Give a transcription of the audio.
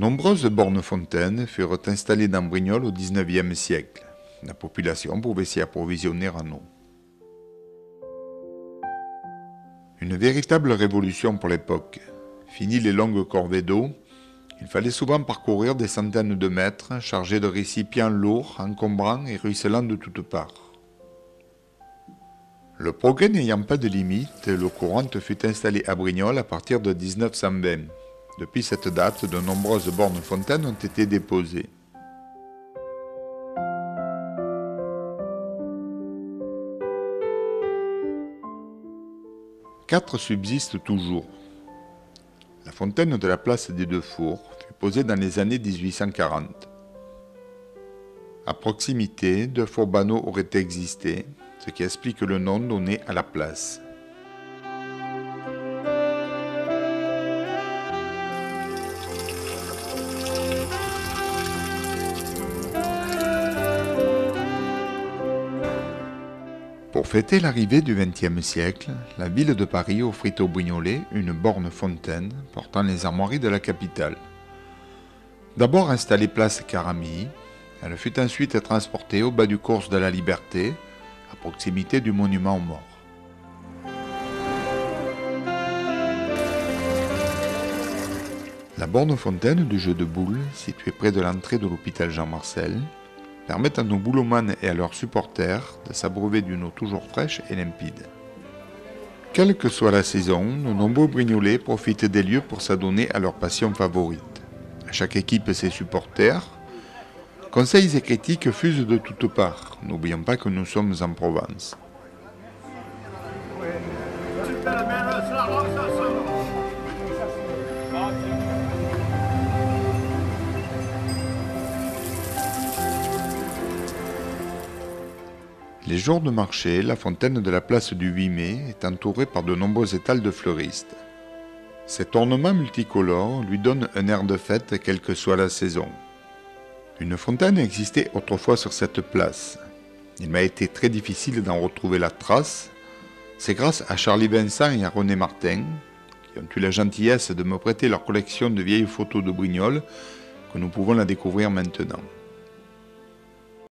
nombreuses bornes-fontaines furent installées dans Brignoles au XIXe siècle. La population pouvait s'y approvisionner en eau. Une véritable révolution pour l'époque. Fini les longues corvées d'eau, il fallait souvent parcourir des centaines de mètres chargés de récipients lourds, encombrants et ruisselants de toutes parts. Le progrès n'ayant pas de limite, l'eau courante fut installée à Brignoles à partir de 1920. Depuis cette date, de nombreuses bornes-fontaines ont été déposées. Quatre subsistent toujours. La fontaine de la place des Deux Fours fut posée dans les années 1840. À proximité, 2 fours banaux auraient existé, ce qui explique le nom donné à la place. Pour fêter l'arrivée du XXe siècle, la ville de Paris offrit aux Brignolais une borne-fontaine portant les armoiries de la capitale. D'abord installée place Caramilly, elle fut ensuite transportée au bas du Cours de la Liberté, à proximité du monument aux morts. La borne-fontaine du jeu de boules, située près de l'entrée de l'hôpital Jean-Marcel, permettent à nos boulomanes et à leurs supporters de s'abreuver d'une eau toujours fraîche et limpide. Quelle que soit la saison, de nombreux Brignolais profitent des lieux pour s'adonner à leur passion favorite. À chaque équipe ses supporters. Conseils et critiques fusent de toutes parts. N'oublions pas que nous sommes en Provence. Les jours de marché, la fontaine de la place du 8 mai est entourée par de nombreux étals de fleuristes. Cet ornement multicolore lui donne un air de fête quelle que soit la saison. Une fontaine existait autrefois sur cette place. Il m'a été très difficile d'en retrouver la trace. C'est grâce à Charlie Vincent et à René Martin, qui ont eu la gentillesse de me prêter leur collection de vieilles photos de Brignoles, que nous pouvons la découvrir maintenant.